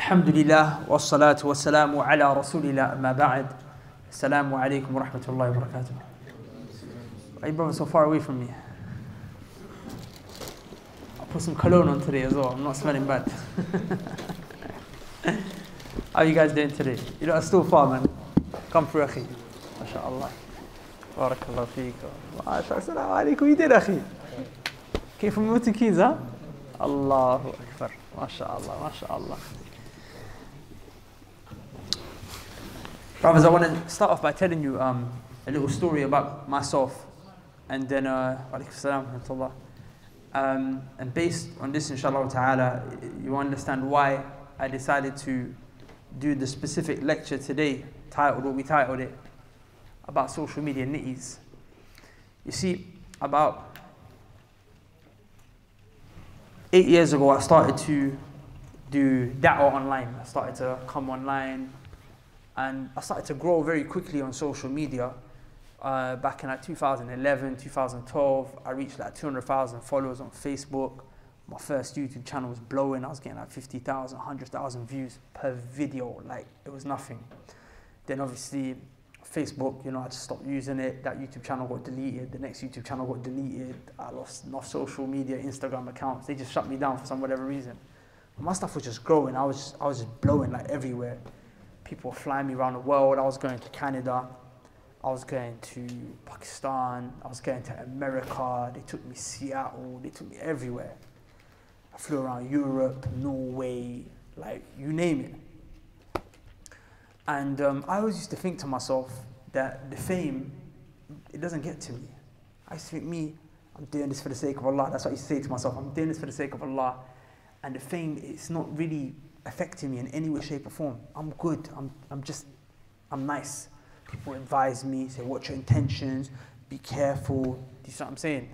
Alhamdulillah, wassalatu wassalamu ala rasulillah, amma ba'd. Assalamu alaikum wa rahmatullahi wa barakatuh. Why are you brother so far away from me? I'll put some cologne on today as well, I'm not smelling bad. How are you guys doing today? You know, I'm still far, man. Come through, akhi. MashaAllah. Barakallah feek. Assalamu alaikum, you did, akhi. Came from Milton Keynes, huh? Allahu Akbar. MashaAllah, MashaAllah. Brothers, I want to start off by telling you a little story about myself, and then alaikum salam wa rahmatullah. And based on this, inshallah ta'ala, you understand why I decided to do the specific lecture today, titled what we titled it, about social media nitties. You see, about 8 years ago, I started to do da'wah online. I started to come online, and I started to grow very quickly on social media. Back in like 2011, 2012, I reached like 200,000 followers on Facebook. My first YouTube channel was blowing. I was getting like 50,000, 100,000 views per video. Like, it was nothing. Then obviously, Facebook, you know, I just stopped using it. That YouTube channel got deleted. The next YouTube channel got deleted. I lost enough social media, Instagram accounts. They just shut me down for some whatever reason. But my stuff was just growing. I was just blowing like everywhere. People were flying me around the world. I was going to Canada. I was going to Pakistan. I was going to America. They took me Seattle. They took me everywhere. I flew around Europe, Norway, like you name it. And I always used to think to myself that the fame, it doesn't get to me. I used to think, I'm doing this for the sake of Allah. That's what I used to say to myself. I'm doing this for the sake of Allah. And the fame, it's not really affecting me in any way, shape or form. I'm good. I'm nice. People advise me, say, what's your intentions? Be careful. Do you see what I'm saying?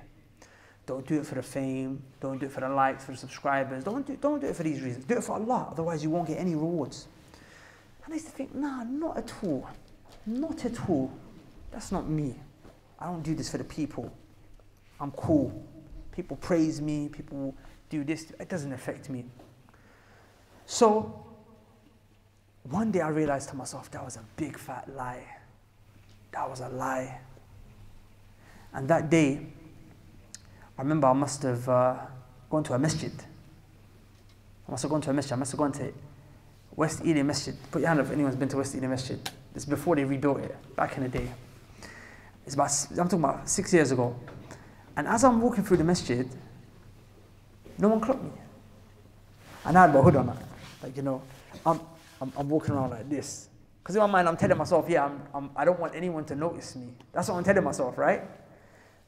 Don't do it for the fame. Don't do it for the likes, for the subscribers. Don't do it for these reasons. Do it for Allah. Otherwise, you won't get any rewards. And I used to think, nah, not at all. Not at all. That's not me. I don't do this for the people. I'm cool. People praise me. People do this. It doesn't affect me. So, one day I realized to myself, that was a big fat lie. That was a lie. And that day, I remember I must have gone to a masjid. I must have gone to West Ely Masjid. Put your hand up if anyone's been to West Ely Masjid. It's before they rebuilt it, back in the day. I'm talking about 6 years ago. And as I'm walking through the masjid, no one clocked me. And I had my hood on. Like, you know, I'm walking around like this. Because in my mind, I'm telling myself, yeah, I don't want anyone to notice me. That's what I'm telling myself, right?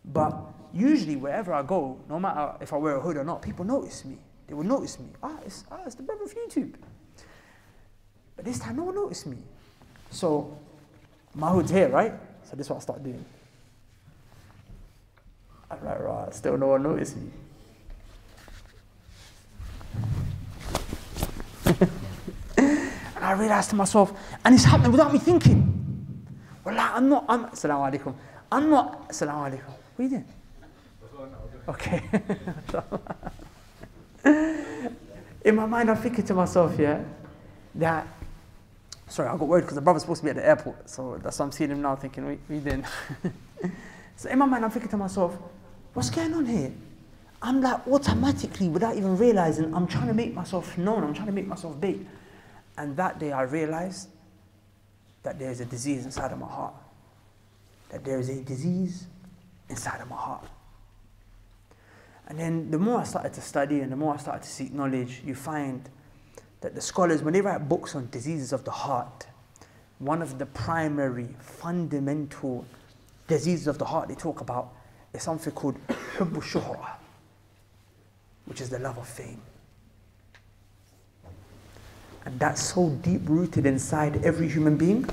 But usually, wherever I go, no matter if I wear a hood or not, people notice me. They will notice me. It's the brother of YouTube. But this time, no one noticed me. So, my hood's here, right? So this is what I start doing. I'm like, right, still no one noticed me. And I realized to myself, and it's happening without me thinking. Wallah, Assalamu alaikum. Assalamu alaikum. What are you doing? Okay. In my mind, I'm thinking to myself, yeah, that, sorry, I got worried because the brother's supposed to be at the airport. So that's why I'm seeing him now thinking, what are you doing? So in my mind, I'm thinking to myself, what's going on here? I'm like automatically, without even realizing, I'm trying to make myself known. I'm trying to make myself big. And that day I realized that there is a disease inside of my heart. That there is a disease inside of my heart. And then the more I started to study and the more I started to seek knowledge, you find that the scholars, when they write books on diseases of the heart, one of the primary, fundamental diseases of the heart they talk about is something called hubbu shuhra, which is the love of fame. And that's so deep-rooted inside every human being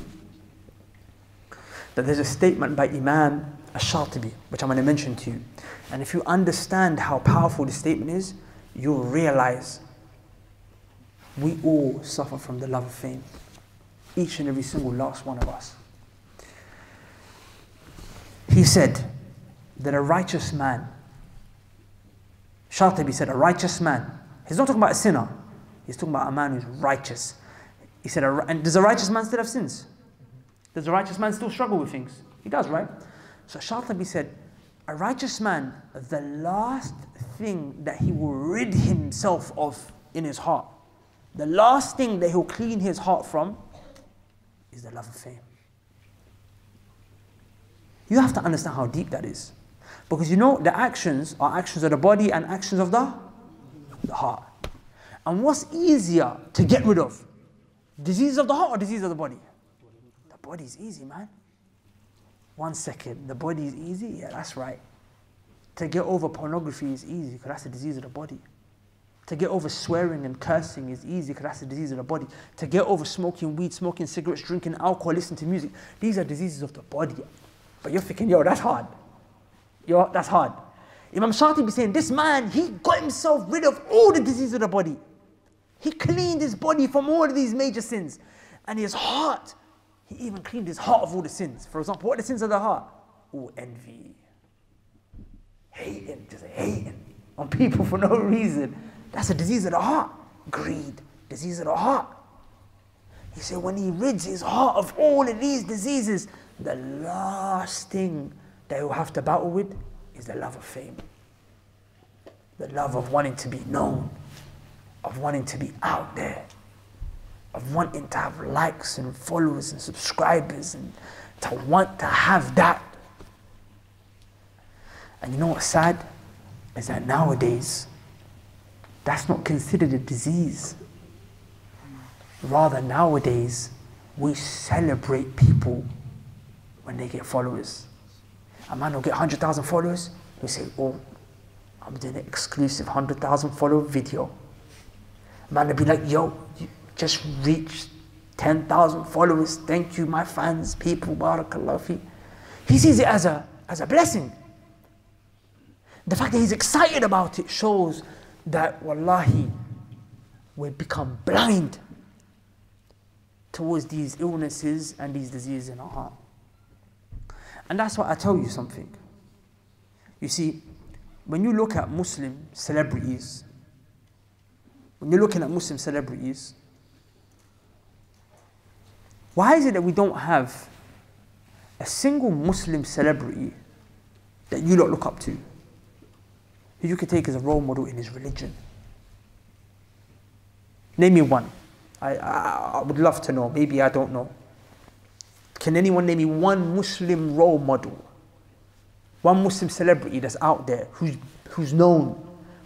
that there's a statement by Imam Ash-Shatibi, which I'm going to mention to you. And if you understand how powerful this statement is, you'll realize we all suffer from the love of fame. Each and every single last one of us. He said that a righteous man, Shatibi said, a righteous man, he's not talking about a sinner, He's talking about a man who's righteous. He said, and does a righteous man still have sins? Does a righteous man still struggle with things? He does, right? So Shatibi said, a righteous man, the last thing that he will rid himself of in his heart, the last thing that he'll clean his heart from is the love of fame. You have to understand how deep that is. Because you know, the actions are actions of the body and actions of the heart. And what's easier to get rid of? Disease of the heart or disease of the body? The body is easy, man. 1 second, the body is easy? Yeah, that's right. To get over pornography is easy because that's a disease of the body. To get over swearing and cursing is easy because that's a disease of the body. To get over smoking weed, smoking cigarettes, drinking alcohol, listening to music, these are diseases of the body. But you're thinking, yo, that's hard. Yo, that's hard. Imam Shatibi saying, this man, he got himself rid of all the diseases of the body. He cleaned his body from all of these major sins. And his heart, he even cleaned his heart of all the sins. For example, what are the sins of the heart? Oh, envy. Hating, just hating on people for no reason. That's a disease of the heart. Greed, disease of the heart. He said when he rids his heart of all of these diseases, the last thing that he'll have to battle with is the love of fame. The love of wanting to be known, of wanting to be out there, of wanting to have likes and followers and subscribers and to want to have that. And you know what's sad? Is that nowadays, that's not considered a disease. Rather, nowadays, we celebrate people when they get followers. A man will get 100,000 followers, he'll say, oh, I'm doing an exclusive 100,000 follower video. A man will be like, yo, you just reached 10,000 followers. Thank you, my fans, people, barakallah fi. He sees it as a blessing. The fact that he's excited about it shows that, wallahi, we become blind towards these illnesses and these diseases in our heart. And that's why I tell you something. You see, when you look at Muslim celebrities, why is it that we don't have a single Muslim celebrity that you lot look up to, who you could take as a role model in his religion? Name me one. I would love to know. Maybe I don't know. Can anyone name me one Muslim role model? One Muslim celebrity that's out there who's known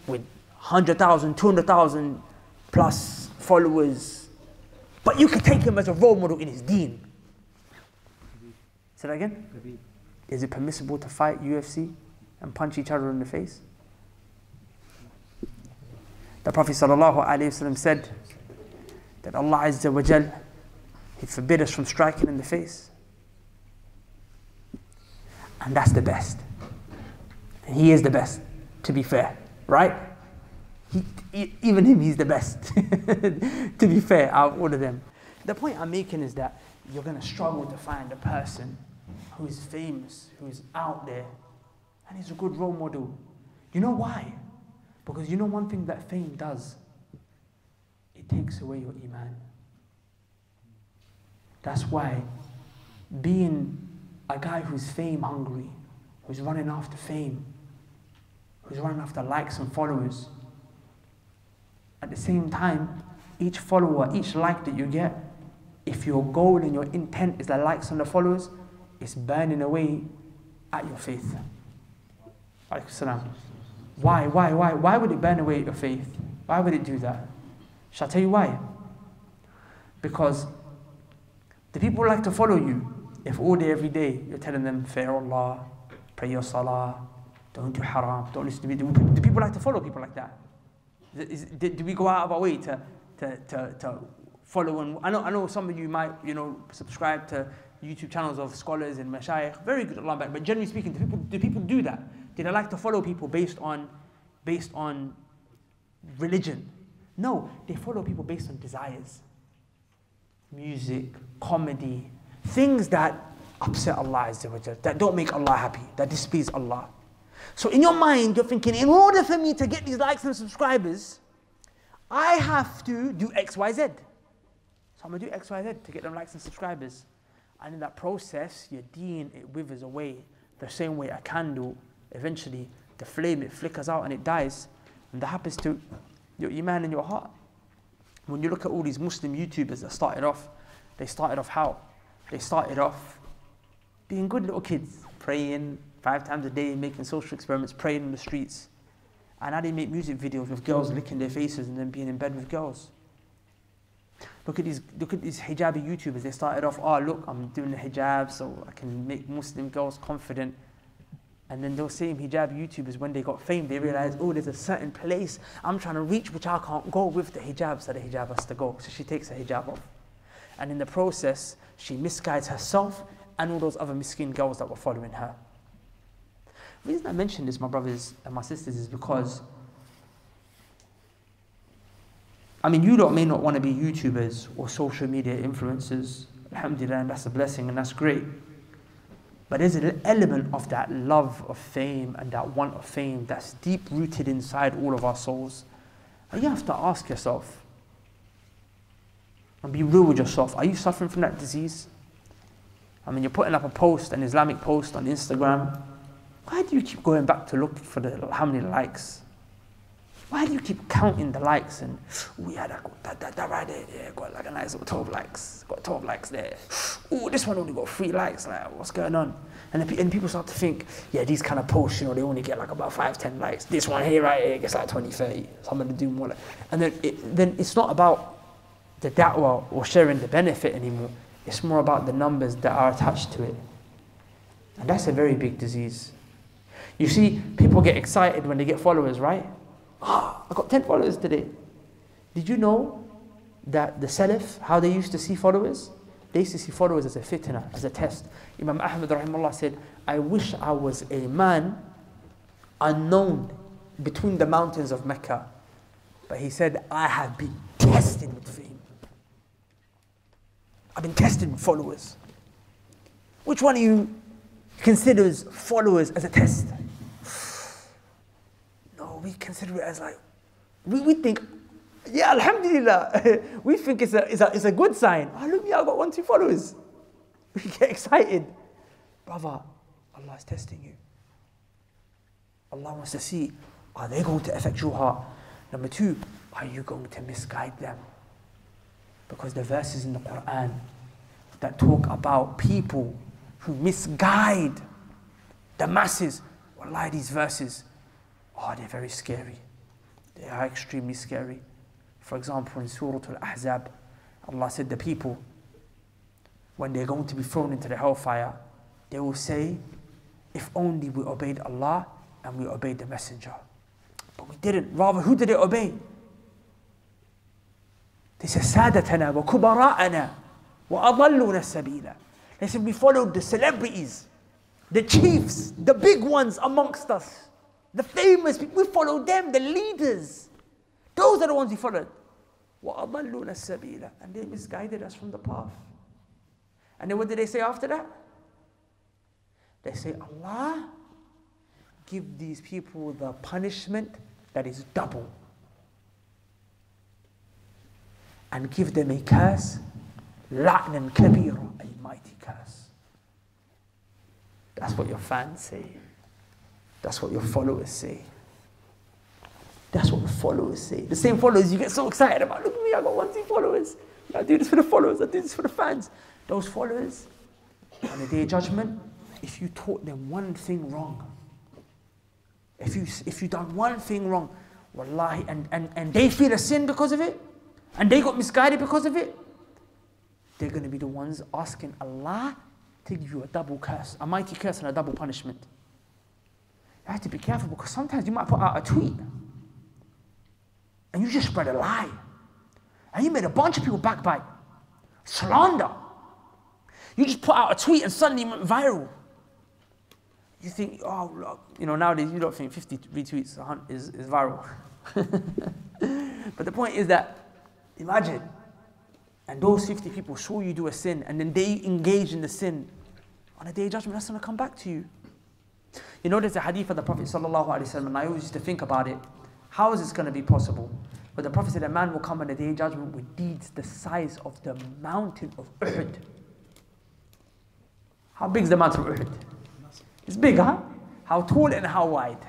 with 100,000, 200,000 plus followers, but you can take him as a role model in his deen. Say that again? Is it permissible to fight UFC and punch each other in the face? The Prophet ﷺ said that Allah Azza wa Jal, He forbid us from striking in the face. And that's the best. And He is the best, to be fair, right? Even him, he's the best, to be fair, out of all of them. The point I'm making is that you're going to struggle to find a person who is famous, who is out there, and he's a good role model. You know why? Because you know one thing that fame does? It takes away your iman. That's why being a guy who's fame hungry, who's running after fame, who's running after likes and followers, at the same time, each follower, each like that you get, if your goal and your intent is the likes and the followers, it's burning away at your faith. Why would it burn away at your faith? Why would it do that? Shall I tell you why? Because the people who like to follow you, if all day, every day, you're telling them, fear Allah, pray your salah, don't do haram, don't listen to me. Do people like to follow people like that? Do we go out of our way to follow? And I know some of you might, subscribe to YouTube channels of scholars and mashayikh, very good, Allah, but generally speaking, do people do that? Do they like to follow people based on religion? No, they follow people based on desires. Music, comedy, things that upset Allah Azza wa Jal, that don't make Allah happy, that displease Allah. So in your mind, you're thinking, in order for me to get these likes and subscribers, I have to do X, Y, Z. So I'm going to do X, Y, Z to get them likes and subscribers. And in that process, your deen, it withers away the same way a candle, eventually, the flame, it flickers out and it dies. And that happens to your iman in your heart. When you look at all these Muslim YouTubers that started off, they started off how? They started off being good little kids, praying 5 times a day, making social experiments, praying in the streets. And now they make music videos with girls licking their faces and then being in bed with girls. Look at these hijabi YouTubers. They started off, oh look, I'm doing the hijab so I can make Muslim girls confident. And then those same hijab YouTubers, when they got fame, they realized, oh, there's a certain place I'm trying to reach which I can't go with the hijab, so the hijab has to go. So she takes the hijab off. And in the process, she misguides herself and all those other miskin girls that were following her. The reason I mention this, my brothers and my sisters, is because I mean, you lot may not want to be YouTubers or social media influencers. Alhamdulillah, and that's a blessing and that's great. But there's an element of that love of fame and that want of fame that's deep rooted inside all of our souls. And you have to ask yourself and be real with yourself. Are you suffering from that disease? I mean, you're putting up a post, an Islamic post on Instagram. Why do you keep going back to look for how many likes? Why do you keep counting the likes and, oh yeah, that right there, yeah, got like a nice little 12 likes, got 12 likes there. Oh, this one only got 3 likes, like what's going on? And people start to think, yeah, these kind of posts, you know, they only get like about 5, 10 likes. This one here, right here, gets like 20, 30. Some of them do more. And then it's not about the da'wah or sharing the benefit anymore. It's more about the numbers that are attached to it. And that's a very big disease. You see, people get excited when they get followers, right? Oh, I got 10 followers today. Did you know that the Salaf, how they used to see followers? They used to see followers as a fitna, as a test. Imam Ahmad rahimahullah said, I wish I was a man unknown between the mountains of Mecca. But he said, I have been tested with fame. I've been tested with followers. Which one of you considers followers as a test? We consider it as like, we think, yeah, alhamdulillah, we think it's a good sign. Oh, look me, I've got 1, 2 followers. We get excited. Brother, Allah is testing you. Allah wants to see, are they going to affect your heart? Number 2, are you going to misguide them? Because the verses in the Quran that talk about people who misguide the masses, wallahi, these verses, oh, they're very scary. They are extremely scary. For example, in Surah Al-Ahzab, Allah said the people, when they're going to be thrown into the hellfire, they will say, if only we obeyed Allah and we obeyed the Messenger. But we didn't. Rather, who did they obey? They said, Sadatana wa kubara'ana wa adalluna sabila. They said, we followed the celebrities, the chiefs, the big ones amongst us. The famous people, we followed them, the leaders. Those are the ones we followed. وَأَضَلُّونَ السَّبِيلَ. And they misguided us from the path. And then what did they say after that? They say, Allah, give these people the punishment that is double. And give them a curse, لَعْنًا كَبِيرًا, a mighty curse. That's what your fans say. That's what your followers say. That's what the followers say. The same followers you get so excited about. Look at me, I got 1, 2 followers. I do this for the followers, I do this for the fans. Those followers, on the day of judgment, if you taught them one thing wrong, if you done one thing wrong, wallahi, and they feel a sin because of it, and they got misguided because of it, they're going to be the ones asking Allah to give you a double curse, a mighty curse and a double punishment. You have to be careful because sometimes you might put out a tweet and you just spread a lie. And you made a bunch of people backbite. Slander. You just put out a tweet and suddenly it went viral. You think, oh, look, you know, nowadays you don't think 50 retweets is viral. But the point is that, imagine, and those 50 people saw you do a sin and then they engage in the sin. On the day of judgment, that's going to come back to you. You know, there's a hadith of the Prophet ﷺ, and I always used to think about it. How is this going to be possible? But the Prophet said a man will come on the day of judgment with deeds the size of the mountain of Uhud. How big is the mountain of Uhud? It's big, huh? How tall and how wide?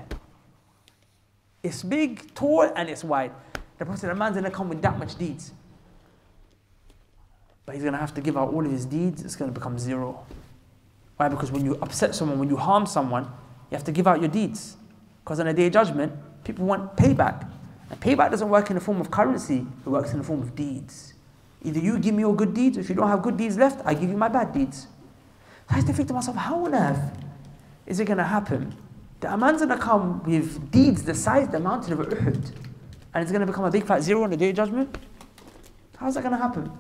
It's big, tall, and it's wide. The Prophet said a man's going to come with that much deeds. But he's going to have to give out all of his deeds. It's going to become zero. Why? Because when you upset someone, when you harm someone, you have to give out your deeds. Because on the day of judgment, people want payback. And payback doesn't work in the form of currency, it works in the form of deeds. Either you give me your good deeds, or if you don't have good deeds left, I give you my bad deeds. So I used to think to myself, how on earth is it going to happen that a man's going to come with deeds the size of the mountain of Uhud, and it's going to become a big fat zero on the day of judgment? How's that going to happen?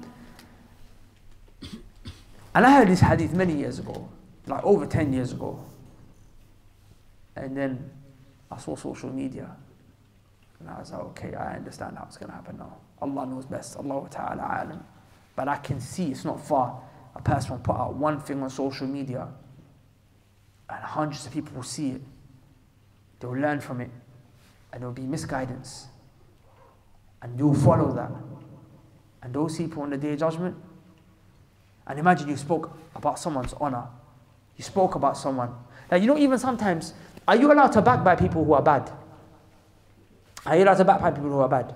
And I heard this hadith many years ago, like over 10 years ago. And then I saw social media. And I was like, okay, I understand how it's going to happen now. Allah knows best. Allah Ta'ala alam. But I can see it's not far. A person will put out one thing on social media and hundreds of people will see it. They will learn from it. And there will be misguidance. And you'll follow that. And those people on the day of judgment. And imagine you spoke about someone's honor. You spoke about someone. Like, you know, even sometimes, are you allowed to backbite people who are bad? Are you allowed to backbite people who are bad?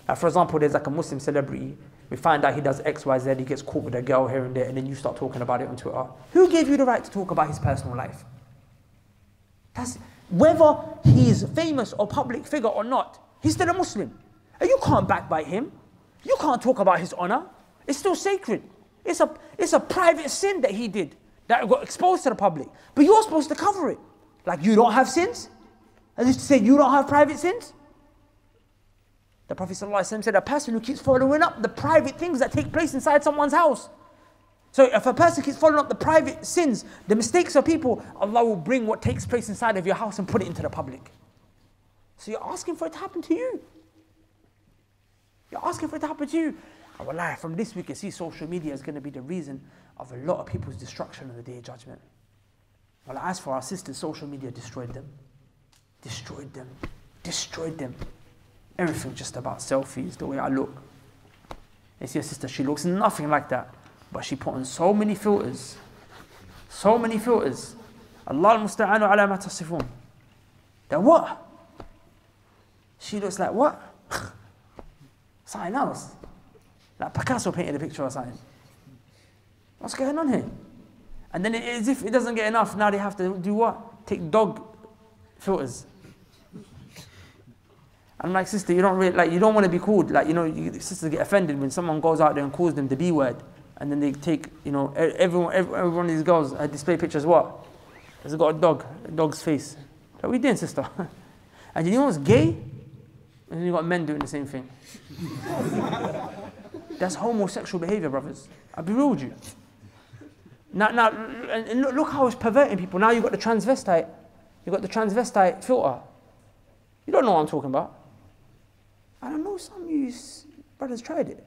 Like, for example, there's like a Muslim celebrity. We find out he does X, Y, Z. He gets caught with a girl here and there, and then you start talking about it on Twitter. Who gave you the right to talk about his personal life? That's whether he's famous or public figure or not. He's still a Muslim, and you can't backbite him. You can't talk about his honor. It's still sacred. It's a private sin that he did that got exposed to the public. But you're supposed to cover it. Like, you don't have sins? As if to say you don't have private sins? The Prophet ﷺ said a person who keeps following up the private things that take place inside someone's house. So if a person keeps following up the private sins, the mistakes of people, Allah will bring what takes place inside of your house and put it into the public. So you're asking for it to happen to you. You're asking for it to happen to you. And wallahi, from this week, you see social media is going to be the reason of a lot of people's destruction on the day of judgment. Well, as for our sisters, social media destroyed them. Destroyed them. Destroyed them. Everything just about selfies, the way I look. You see a sister, she looks nothing like that. But she put on so many filters. So many filters. Allah al-musta'anu ala ma tasifun. That what? She looks like what? Something else. Like Picasso painted a picture or something. What's going on here? And then as if it doesn't get enough, now they have to do what? Take dog filters. I'm like, sister, you don't really, like, you don't want to be called, like, you know, sisters get offended when someone goes out there and calls them the B word, and then they take, you know, every one of these girls display pictures. What? Has got a dog's face. What are we doing, sister? And you know what's gay? And then you got men doing the same thing. That's homosexual behavior, brothers. I'll be real with you. Now, and look how it's perverting people. Now you've got the transvestite. You've got the transvestite filter. You don't know what I'm talking about. I don't know, some of you brothers tried it.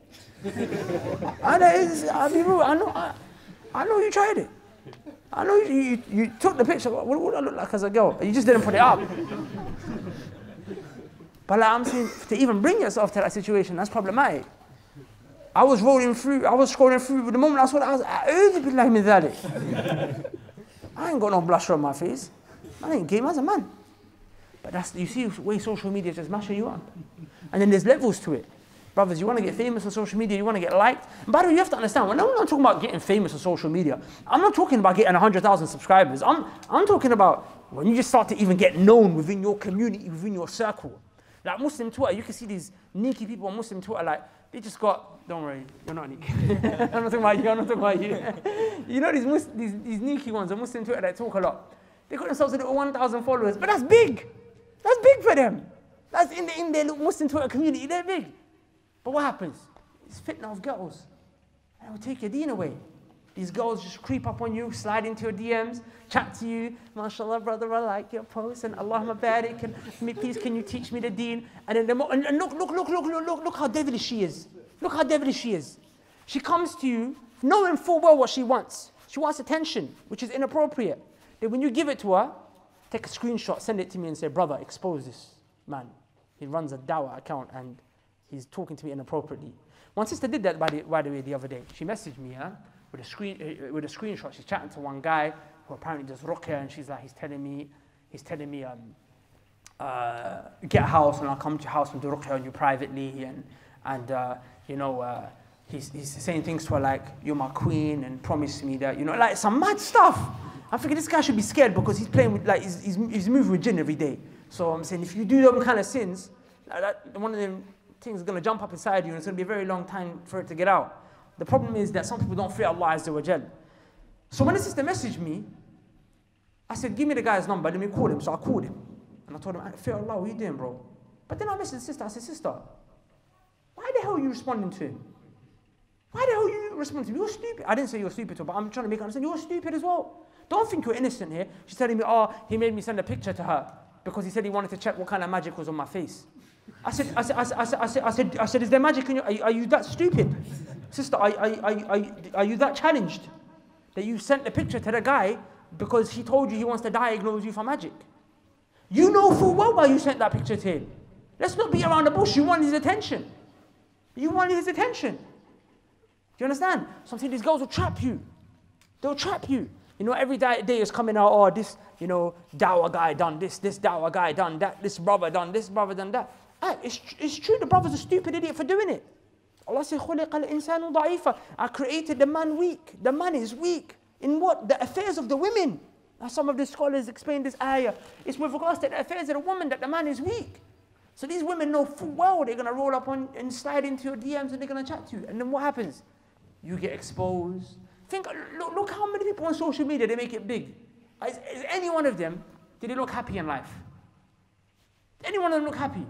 I'll be real, I know you tried it. I know you took the picture. What would I look like as a girl? You just didn't put it up. But like I'm saying, to even bring yourself to that situation, that's problematic. I was scrolling through, the moment I saw that, I was like, I ain't got no blusher on my face. I ain't gay, man's a man. But that's, you see the way social media just mashing you up. And then there's levels to it. Brothers, you want to get famous on social media, you want to get liked. And by the way, you have to understand, when I'm not talking about getting famous on social media, I'm not talking about getting 100,000 subscribers. I'm talking about when you just start to even get known within your community, within your circle. Like Muslim Twitter, you can see these sneaky people on Muslim Twitter, like, they just got, don't worry, you're not sneaky. I'm not talking about you. You know these sneaky ones on Muslim Twitter that talk a lot. They got themselves a little 1,000 followers, but that's big. That's big for them. That's in their Muslim Twitter community, they're big. But what happens? It's fitna of girls. And it will take your deen away. These girls just creep up on you, slide into your DMs, chat to you. MashaAllah, brother, I like your post, and Allahumma barik, and please can you teach me the deen? And then and look how devilish she is. Look how devilish she is. She comes to you knowing full well what she wants. She wants attention, which is inappropriate. Then when you give it to her, take a screenshot, send it to me and say, brother, expose this man. He runs a dawah account and he's talking to me inappropriately. One sister did that, by the way, the other day. She messaged me with a screenshot. She's chatting to one guy who apparently does ruqya, and she's like, he's telling me, get a house and I'll come to your house and do ruqya on you privately, and he's saying things to her like, you're my queen, and promise me that, like some mad stuff. I'm thinking this guy should be scared because he's playing with, like, he's moving with jinn every day. So I'm saying, if you do those kind of sins, one of them things is going to jump up inside you, and it's going to be a very long time for it to get out. The problem is that some people don't fear Allah Azza wa Jal. So when the sister messaged me, I said, give me the guy's number, let me call him. So I called him. And I told him, fear Allah, what are you doing, bro? But then I messaged the sister, I said, sister, why the hell are you responding to him? Why the hell are you responding to him? You're stupid. I didn't say you're stupid, but I'm trying to make her understand, you're stupid as well. Don't think you're innocent here. She's telling me, he made me send a picture to her because he said he wanted to check what kind of magic was on my face. I said, is there magic in you? Are you that stupid? Sister, are you that challenged that you sent the picture to the guy because he told you he wants to diagnose you for magic? You know full well why you sent that picture to him. Let's not be around the bush. You want his attention. You wanted his attention. Do you understand? Sometimes these girls will trap you. They'll trap you. Every day is coming out, this, dawah guy done this dawah guy done that, this brother done that. It's true, the brother's a stupid idiot for doing it. Allah says, خُلِقَ الْإِنسَانُ ضَعِيفًا. I created the man weak. The man is weak. In what? The affairs of the women. Now some of the scholars explain this ayah. It's with regards to the affairs of the woman that the man is weak. So these women know full well they're going to roll up on and slide into your DMs and they're going to chat to you. And then what happens? You get exposed. Look how many people on social media, they make it big. Is any one of them, did they look happy in life? Did any one of them look happy?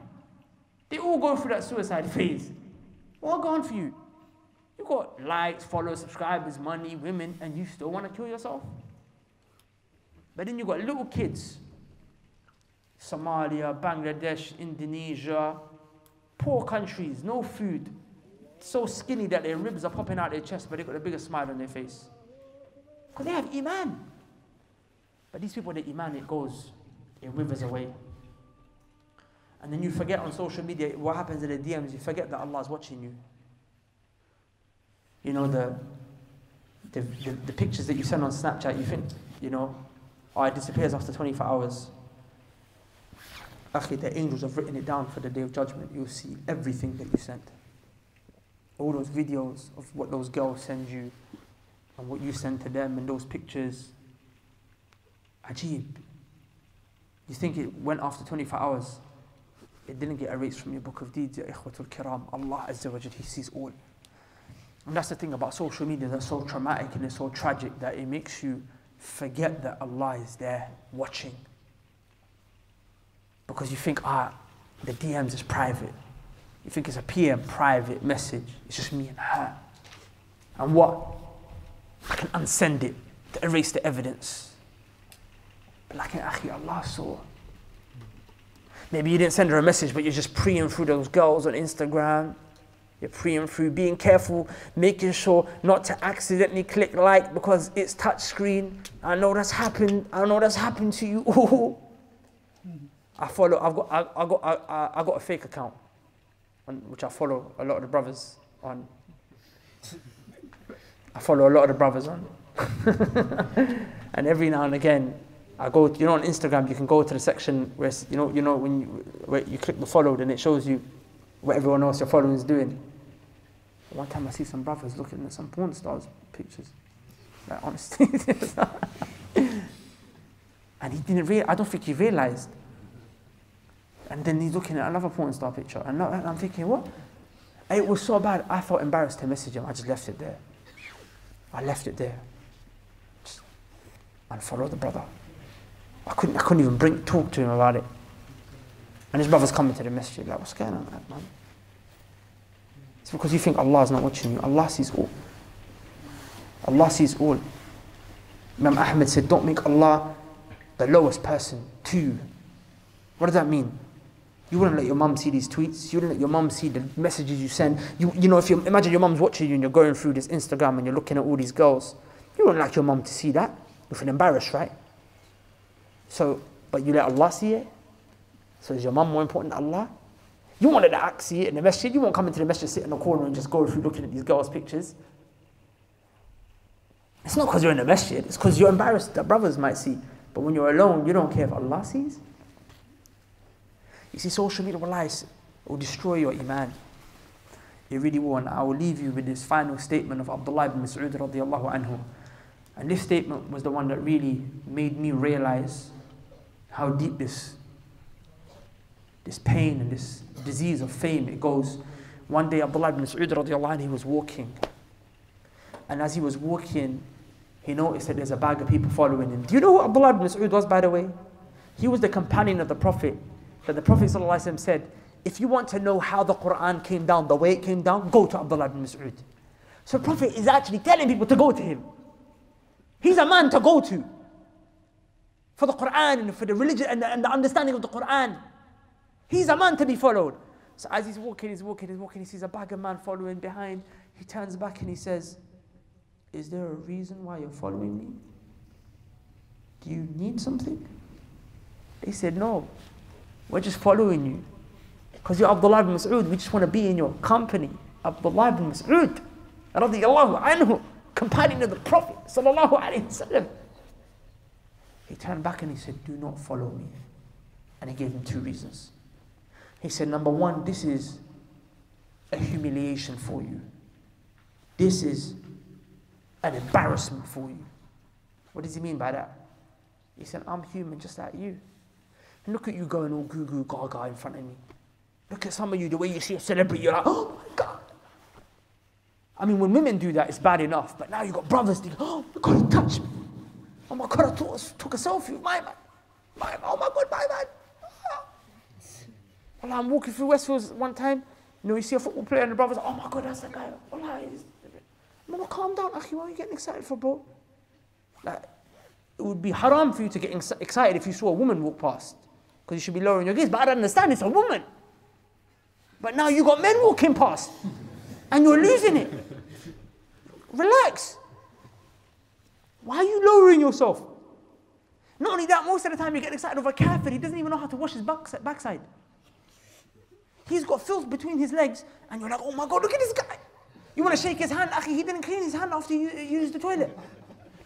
They all go through that suicide phase. All gone for you. You got likes, followers, subscribers, money, women, and you still want to kill yourself? But then you got little kids. Somalia, Bangladesh, Indonesia, poor countries, no food. So skinny that their ribs are popping out their chest, but they got the biggest smile on their face. Because they have Iman. But these people, the Iman, it withers away. And then you forget on social media, what happens in the DMs, you forget that Allah is watching you. The pictures that you send on Snapchat, you think, it disappears after 24 hours. Akhi, the angels have written it down for the Day of Judgment. You'll see everything that you sent. All those videos of what those girls send you and what you send to them and those pictures. Ajib. You think it went after 24 hours. It didn't get erased from your book of deeds, ya ikhwatul kiram. Allah Azza wa Jal, He sees all. And that's the thing about social media that's so traumatic and it's so tragic, that it makes you forget that Allah is there watching. Because you think, the DMs is private. You think it's a PM private message. It's just me and her. And what? I can unsend it to erase the evidence. But like, akhi, Allah saw. Maybe you didn't send her a message, but you're just preying through those girls on Instagram. You're preying through, being careful, making sure not to accidentally click like because it's touch screen. I know that's happened. I know that's happened to you. I've got a fake account, which I follow a lot of the brothers on. And every now and again, I go, on Instagram, you can go to the section where, where you click the follow, then it shows you what everyone else you're following is doing. One time I see some brothers looking at some porn stars' pictures. Like, honestly. And he didn't I don't think he realized. And then he's looking at another porn star picture. And I'm thinking, what? It was so bad, I felt embarrassed to message him. I just left it there. Just unfollow the brother. I couldn't even talk to him about it. And his brother's coming to the message, like, what's going on, man? It's because you think Allah is not watching you. Allah sees all. Allah sees all. Imam Ahmed said, don't make Allah the lowest person to you. What does that mean? You wouldn't let your mum see these tweets. You wouldn't let your mum see the messages you send. If you imagine your mum's watching you and you're going through this Instagram and you're looking at all these girls, you wouldn't like your mum to see that. You feel embarrassed, right? But you let Allah see it. So is your mum more important than Allah? You wanted to act, see it in the masjid. You won't come into the masjid, sit in the corner and just go through looking at these girls' pictures. It's not because you're in the masjid. It's because you're embarrassed that brothers might see. But when you're alone, you don't care if Allah sees. You see, social media will destroy your iman. It really will. And I will leave you with this final statement of Abdullah ibn Mas'ud radiyallahu anhu. And this statement was the one that really made me realize how deep this pain and this disease of fame it goes. One day Abdullah ibn Mas'ud radiyallahu anhu, he was walking. And as he was walking, he noticed that there's a bag of people following him. Do you know who Abdullah ibn Mas'ud was, by the way? He was the companion of the Prophet. That the Prophet ﷺ said, if you want to know how the Quran came down, the way it came down, go to Abdullah ibn Mas'ud. So the Prophet is actually telling people to go to him. He's a man to go to for the Quran and for the religion and the understanding of the Quran. He's a man to be followed. So as he's walking, he sees a bag of man following behind. He turns back and he says, is there a reason why you're following me? Do you need something? They said, no, we're just following you. Because you're Abdullah ibn Mas'ud, we just want to be in your company. Abdullah ibn Mas'ud, radiyallahu anhu, companion of the Prophet, sallallahu alayhi wasallam. He turned back and he said, do not follow me. And he gave him two reasons. He said, number one, this is a humiliation for you. This is an embarrassment for you. What does he mean by that? He said, I'm human just like you. And look at you going all goo goo gaga in front of me. Look at some of you, the way you see a celebrity, you're like, oh my God. I mean, when women do that, it's bad enough. But now you've got brothers thinking, oh my God, he touched me. Oh my God, I took a selfie with my man. Oh my God, my man. Well, I'm walking through Westfields one time. You know, you see a football player and the brother's like, oh my God, that's the guy. Mama, calm down, Akhi. What are you getting excited for, bro? Like, it would be haram for you to get excited if you saw a woman walk past. Because you should be lowering your gaze. But I don't understand, it's a woman. But now you got men walking past. And you're losing it. Relax. Why are you lowering yourself? Not only that, most of the time you get excited over a kafir. He doesn't even know how to wash his backside. He's got filth between his legs. And you're like, oh my God, look at this guy. You want to shake his hand, Akhi, he didn't clean his hand after you used the toilet.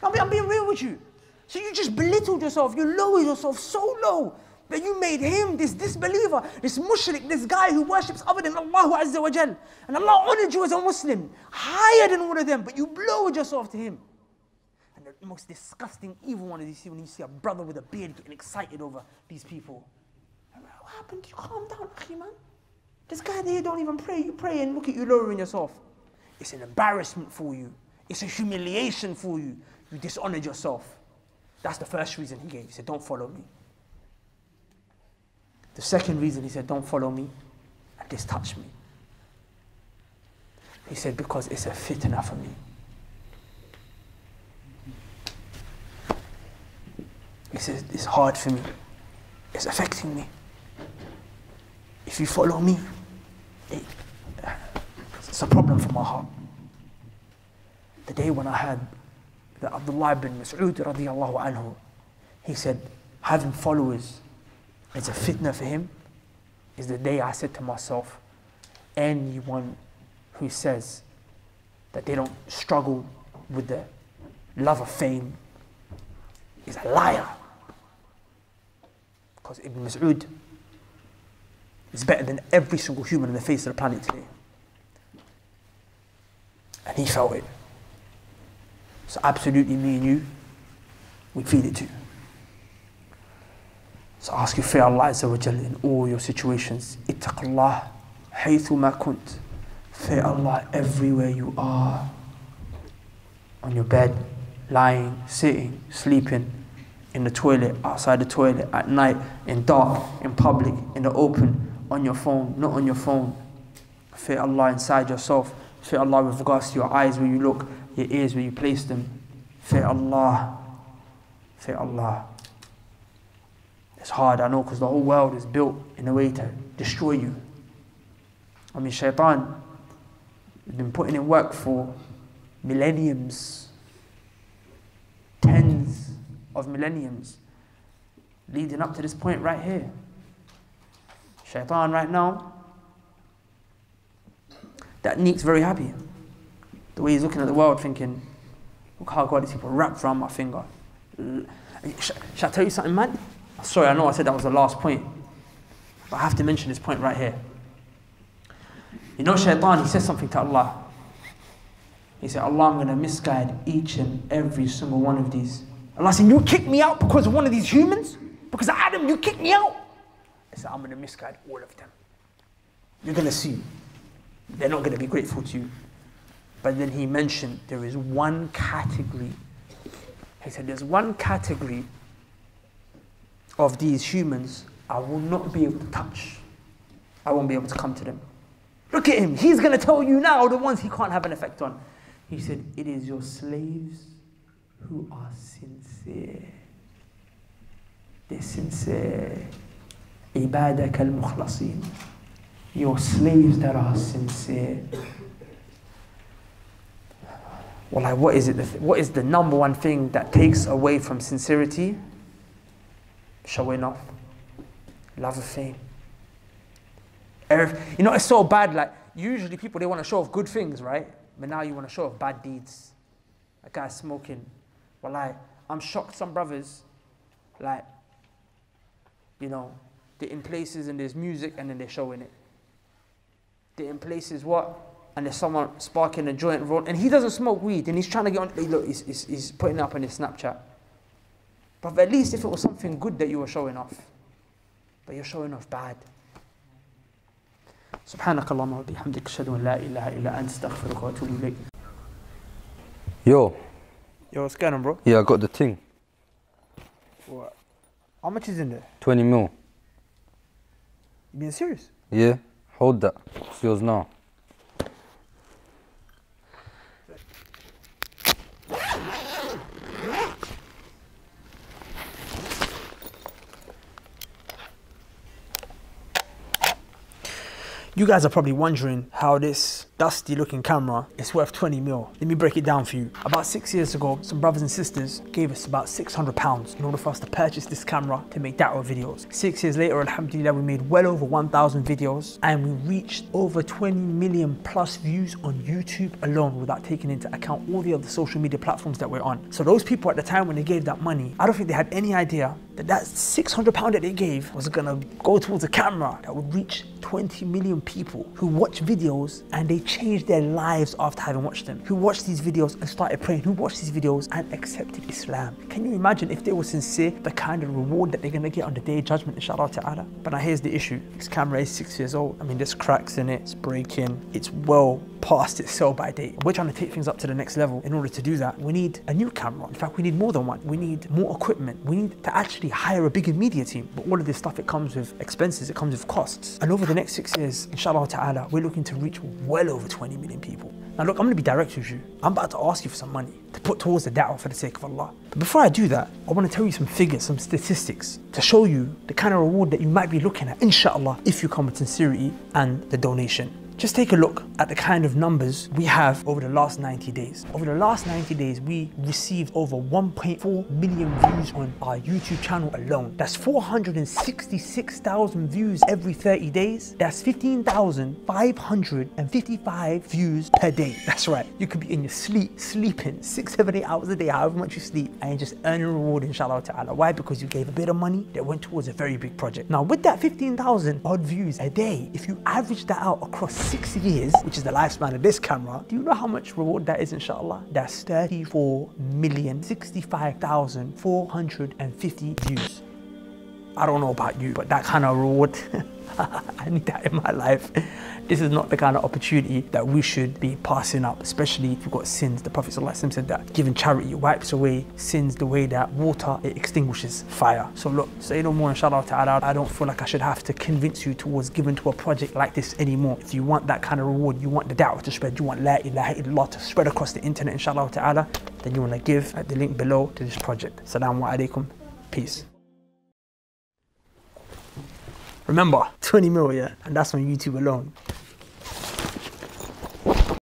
I'm being real with you. So you just belittled yourself, you lowered yourself so low that you made him, this disbeliever, this mushrik, this guy who worships other than Allah Azza wa Jal. And Allah honored you as a Muslim, higher than all of them, but you lowered yourself to him. And the most disgusting, evil one is you see when you see a brother with a beard getting excited over these people. What happened? You calm down, Akhi, man. This guy there don't even pray. You pray and look at you lowering yourself. It's an embarrassment for you. It's a humiliation for you. You dishonored yourself. That's the first reason he gave. He said, don't follow me. The second reason he said, don't follow me, and this touched me. He said, because it's a fitna for me. He says, it's hard for me. It's affecting me. If you follow me, it's a problem for my heart. The day when I heard that Abdullah ibn Mas'ud radiyallahu anhu, he said, having followers is a fitna for him, is the day I said to myself, anyone who says that they don't struggle with the love of fame is a liar. Because Ibn Mas'ud is better than every single human on the face of the planet today. And he felt it. So absolutely me and you, we feel it too. So ask you, fear Allah Azza wa Jal in all your situations. Ittaqullah haythu ma kunt. Fear Allah everywhere you are. On your bed, lying, sitting, sleeping, in the toilet, outside the toilet, at night, in dark, in public, in the open, on your phone, not on your phone. Fear Allah inside yourself. Fear Allah with regards to your eyes where you look, your ears where you place them. Fear Allah. Fear Allah. It's hard, I know, because the whole world is built in a way to destroy you. I mean, shaitan has been putting in work for millenniums, tens of millenniums, leading up to this point right here. Shaitan right now that Neek's very happy. The way he's looking at the world thinking, look how I got these people wrapped around my finger. Should I tell you something, man? Sorry, I know I said that was the last point, but I have to mention this point right here. You know, Shaitan, he says something to Allah. He said, Allah, I'm going to misguide each and every single one of these. Allah said, you kicked me out because of one of these humans? Because of Adam, you kicked me out? He said, I'm going to misguide all of them. You're going to see. They're not going to be grateful to you. But then he mentioned there is one category. He said, there's one category of these humans I will not be able to touch. I won't be able to come to them. Look at him. He's going to tell you now the ones he can't have an effect on. He said, it is your slaves who are sincere. They're sincere. عبادك المخلصين. Your slaves that are sincere. Well, like, what is it? What is the number one thing that takes away from sincerity? Showing off. Love of fame. You know, it's so bad. Like, usually people, they want to show off good things, right? But now you want to show off bad deeds. A guy smoking. Well, like, I'm shocked some brothers, like, you know, they're in places and there's music and then they're showing it. They're in places, what? And there's someone sparking a joint roll, and he doesn't smoke weed, and he's trying to get on. Look, he's putting it up on his Snapchat. But at least if it was something good that you were showing off, but you're showing off bad. سبحانك اللهم وبحمدك أشهد أن لا إله إلا أنت أستغفرك وأتوب إليك. Yo, what's going on, bro? Yeah, I got the thing. What? How much is in there? 20 mil. You being serious? Yeah, hold that. It's yours now. You guys are probably wondering how this dusty looking camera is worth 20 mil. Let me break it down for you. About 6 years ago, some brothers and sisters gave us about £600 in order for us to purchase this camera to make da'wah videos. 6 years later, alhamdulillah, we made well over 1,000 videos and we reached over 20 million plus views on YouTube alone without taking into account all the other social media platforms that we're on. So those people at the time when they gave that money, I don't think they had any idea that that £600 that they gave was gonna go towards a camera that would reach 20 million people who watch videos and they changed their lives after having watched them, who watched these videos and started praying, who watched these videos and accepted Islam. Can you imagine if they were sincere, the kind of reward that they're gonna get on the day of judgment, inshallah ta'ala? But now here's the issue. This camera is 6 years old. I mean, there's cracks in it, it's breaking, it's well past its sell-by date. We're trying to take things up to the next level. In order to do that, we need a new camera. In fact, we need more than one. We need more equipment. We need to actually hire a bigger media team. But all of this stuff, it comes with expenses, it comes with costs. And over the next 6 years, inshallah ta'ala, we're looking to reach well over 20 million people. Now look, I'm gonna be direct with you. I'm about to ask you for some money to put towards the da'wah for the sake of Allah. But before I do that, I wanna tell you some figures, some statistics to show you the kind of reward that you might be looking at, inshallah, if you come with sincerity and the donation. Just take a look at the kind of numbers we have over the last 90 days. Over the last 90 days, we received over 1.4 million views on our YouTube channel alone. That's 466,000 views every 30 days. That's 15,555 views per day. That's right. You could be in your sleep, sleeping 6, 7, 8 hours a day, however much you sleep, and just earning a reward, inshallah ta'ala. Why? Because you gave a bit of money that went towards a very big project. Now, with that 15,000 odd views a day, if you average that out across 6 years, which is the lifespan of this camera, do you know how much reward that is, inshallah? That's 34,065,450 views. I don't know about you, but that kind of reward, I need that in my life. This is not the kind of opportunity that we should be passing up, especially if you've got sins. The Prophet ﷺ said that giving charity wipes away sins the way that water, it extinguishes fire. So look, say no more, inshallah ta'ala. I don't feel like I should have to convince you towards giving to a project like this anymore. If you want that kind of reward, you want the da'wah to spread, you want la ilaha illallah to spread across the internet, inshallah ta'ala, then you want to give at the link below to this project. Assalamu alaikum. Peace. Remember, 20 mil, yeah, and that's on YouTube alone.